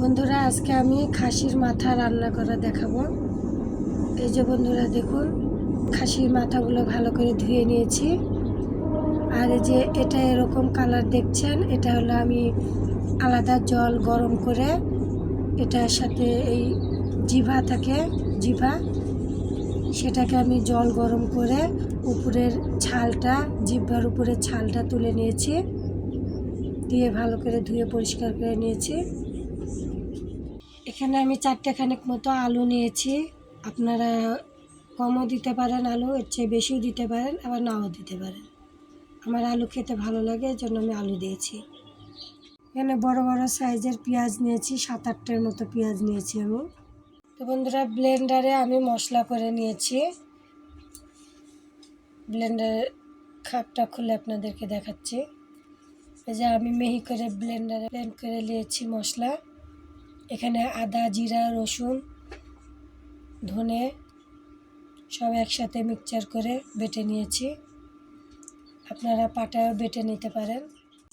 বন্ধুরা আজকে আমি খাসির মাথা রান্না করা দেখাবো। এই যে বন্ধুরা দেখুন, খাসির মাথাগুলো ভালো করে ধুয়ে নিয়েছি। আর এই যে এটা এরকম কালার দেখছেন, এটা হলো আমি আলাদা জল গরম করে এটার সাথে এই জিভা থাকে, জিভা সেটাকে আমি জল গরম করে উপরের ছালটা, জিহ্বার উপরের ছালটা তুলে নিয়েছি, দিয়ে ভালো করে ধুয়ে পরিষ্কার করে নিয়েছি। এখানে আমি 4টেখানেক মতো আলু নিয়েছি। আপনারা কমও দিতে পারেন, আলু এর চেয়ে বেশিও দিতে পারেন, আবার নাও দিতে পারেন। আমার আলু খেতে ভালো লাগে, এর জন্য আমি আলু দিয়েছি। এখানে বড় বড় সাইজের পেঁয়াজ নিয়েছি, 7-8টের মতো পেঁয়াজ নিয়েছি আমি। তো বন্ধুরা ব্লেন্ডারে আমি মশলা করে নিয়েছি। ব্লেন্ডারের খাপটা খুলে আপনাদেরকে দেখাচ্ছি। এই যে আমি মিহি করে ব্লেন্ডারে ব্লেন্ড করে নিয়েছি মশলা। এখানে আদা, জিরা, রসুন, ধনে সব একসাথে মিক্সচার করে বেটে নিয়েছি। আপনারা পাটায়ও বেটে নিতে পারেন।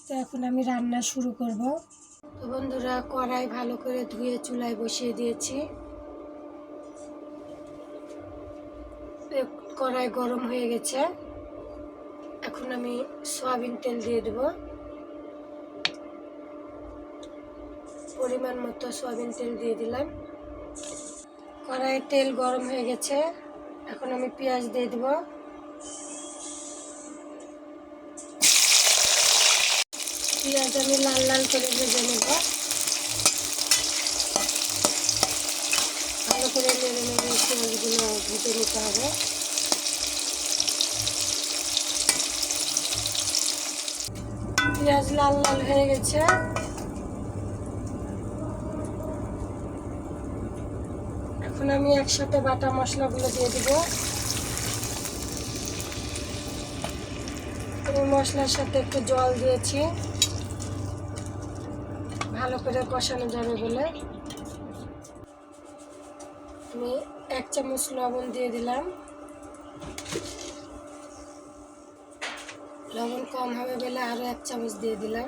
তো এখন আমি রান্না শুরু করব। তো বন্ধুরা কড়াই ভালো করে ধুয়ে চুলায় বসিয়ে দিয়েছি। কড়াই গরম হয়ে গেছে। এখন আমি সয়াবিন তেল দিয়ে দেব। পরিমাণ মতো সয়াবিন তেল দিয়ে দিলাম। কড়াইয়ের তেল গরম হয়ে গেছে। এখন আমি পেঁয়াজ দিয়ে দেব। পেঁয়াজ আমি লাল লাল করে ভেজে নেব। ভালো করে নেড়ে নেড়ে পেঁয়াজগুলো ভেজে নিতে হবে। পেঁয়াজ লাল লাল হয়ে গেছে। এখন আমি একসাথে বাটা মশলাগুলো দিয়ে দেব। এই মশলার সাথে একটু জল দিয়েছি, ভালো করে কষানো যাবে বলে। আমি 1 চামচ লবণ দিয়ে দিলাম। লবণ কম হবে বলে আরও 1 চামচ দিয়ে দিলাম।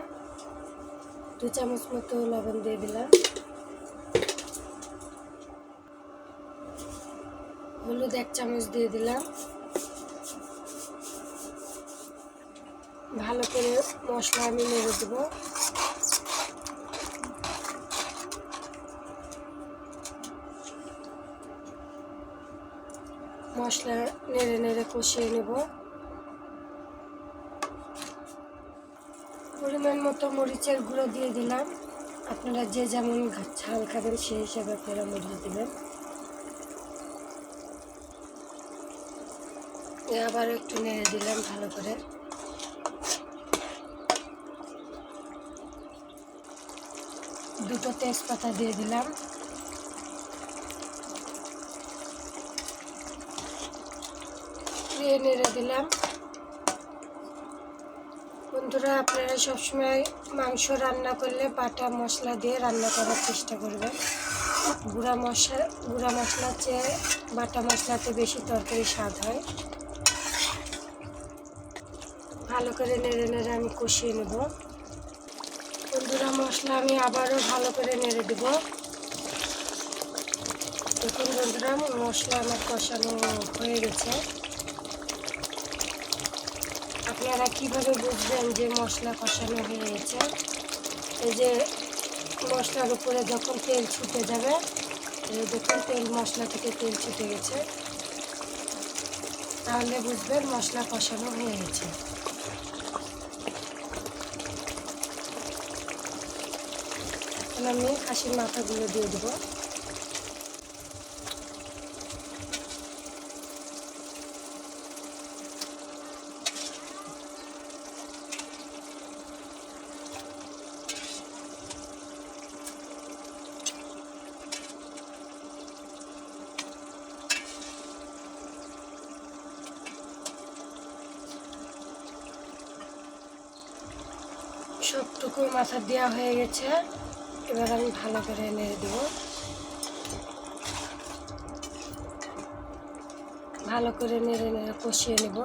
2 চামচ মতো লবণ দিয়ে দিলাম। হলুদ 1 চামচ দিয়ে দিলাম। ভালো করে মশলা আমি নেড়ে দেব। মশলা নেড়ে নেড়ে কষিয়ে নেব। পরিমাণ মতো মরিচের গুঁড়ো দিয়ে দিলাম। আপনারা যে যেমন ঝাল খাবেন সেই হিসাবে আপনারা মরিচ দেবেন। আবার একটু নেড়ে দিলাম ভালো করে। দুটো তেজপাতা দিয়ে দিলাম। নেড়ে দিলাম। বন্ধুরা আপনারা সবসময় মাংস রান্না করলে বাটা মশলা দিয়ে রান্না করার চেষ্টা করবেন। গুঁড়া মশলার চেয়ে বাটা মশলাতে বেশি তরকারি স্বাদ হয়। ভালো করে নেড়ে নেড়ে আমি কষিয়ে নেব। বন্ধুরা মশলা আমি আবারও ভালো করে নেড়ে দেব। দেখুন বন্ধুরা মশলা আমার কষানো হয়ে গেছে। আপনারা কীভাবে বুঝবেন যে মশলা কষানো হয়ে গেছে? এই যে মশলার উপরে যখন তেল ছুটে যাবে, দেখুন মশলা থেকে তেল ছুটে গেছে, তাহলে বুঝবেন মশলা কষানো হয়ে গেছে। এখন আমি খাসির মাথাগুলো দিয়ে দেবো। সবটুকু মাথা দেওয়া হয়ে গেছে। এবার আমি ভালো করে নেড়ে দেব। ভালো করে নেড়ে নেড়ে কষিয়ে নেব।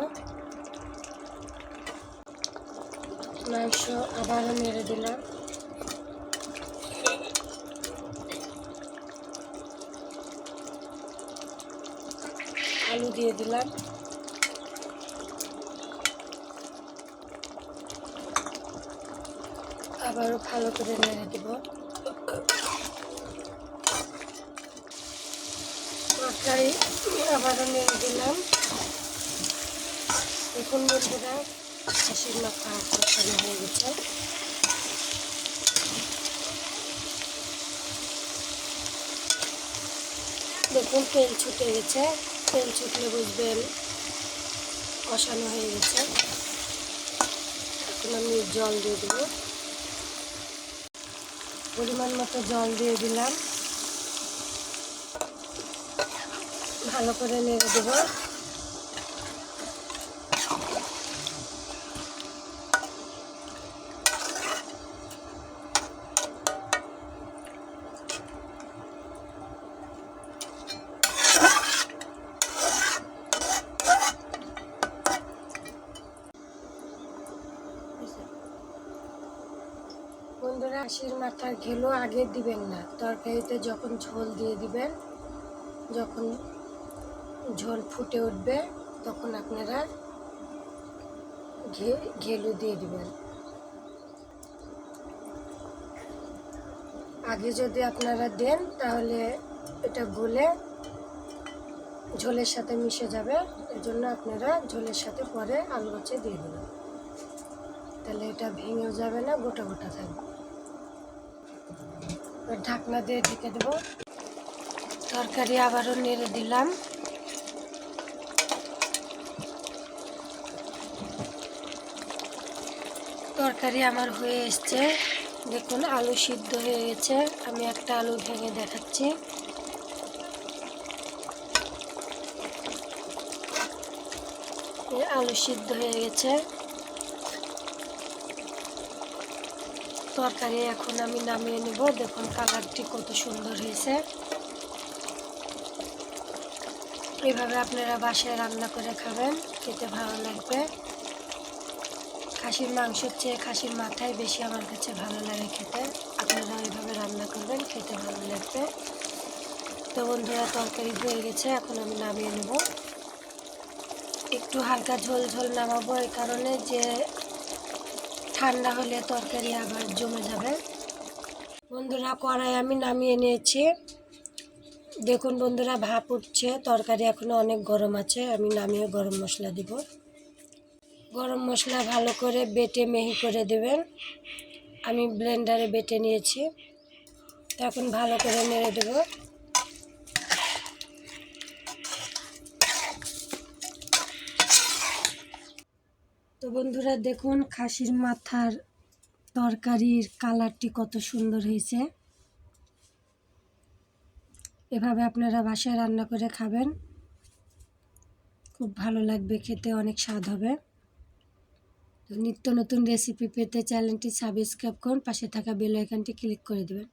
মাংস আবারও নেড়ে দিলাম। আলু দিয়ে দিলাম। আবারও ভালো করে নেড়ে দেব। তরকারি আবারও নেড়ে দিলাম। দেখুন বন্ধুরা, খাসির মাথা কষানো হয়ে গেছে। দেখুন তেল ছুটে গেছে, তেল ছুটলে বুঝবেন কষানো হয়ে গেছে। এখন আমি জল দিয়ে দেবো, পরিমাণ মতো জল দিয়ে দিলাম। ভালো করে নেড়ে দেবো। বন্ধুরা, খাসির মাথার ঘেলো আগে দিবেন না, তরকারিতে যখন ঝোল দিয়ে দিবেন, যখন ঝোল ফুটে উঠবে তখন আপনারা ঘেলু দিয়ে দিবেন। আগে যদি আপনারা দেন তাহলে এটা গলে ঝোলের সাথে মিশে যাবে, এজন্য আপনারা ঝোলের সাথে পরে আলু কুচি দিয়ে দেবেন, তাহলে এটা ভেঙেও যাবে না, গোটা গোটা থাকবে। ঢাকনা দিয়ে ঢেকে দেবো। তরকারি আবারও নেড়ে দিলাম। তরকারি আমার হয়ে এসছে। দেখুন আলু সিদ্ধ হয়ে গেছে। আমি একটা আলু ভেঙে দেখাচ্ছি। আলু সিদ্ধ হয়ে গেছে। তরকারি এখন আমি নামিয়ে নেব। দেখুন কালারটি কত সুন্দর হয়েছে। এইভাবে আপনারা বাসায় রান্না করে খাবেন, খেতে ভালো লাগবে। খাসির মাংসের চেয়ে খাসির মাথাই বেশি আমার কাছে ভালো লাগে খেতে। আপনারা এইভাবে রান্না করবেন, খেতে ভালো লাগবে। তো বন্ধুরা, তরকারি হয়ে গেছে, এখন আমি নামিয়ে নেব। একটু হালকা ঝোল ঝোল নামাবো, এই কারণে যে ঠান্ডা হলে তরকারি আবার জমে যাবে। বন্ধুরা, কড়াই আমি নামিয়ে নিয়েছি। দেখুন বন্ধুরা, ভাপ উঠছে। তরকারি এখনো অনেক গরম আছে। আমি নামিয়ে গরম মশলা দিব। গরম মশলা ভালো করে বেটে মিহি করে দেবেন। আমি ব্লেন্ডারে বেটে নিয়েছি। এখন ভালো করে নেড়ে দেব। তো বন্ধুরা, দেখুন খাসির মাথার তরকারির কালারটি কত সুন্দর হয়েছে। এভাবে আপনারা বাসায় রান্না করে খাবেন, খুব ভালো লাগবে খেতে, অনেক স্বাদ হবে। তো নিত্য নতুন রেসিপি পেতে চ্যানেলটি সাবস্ক্রাইব করুন, পাশে থাকা বেল আইকনটি ক্লিক করে দেবেন।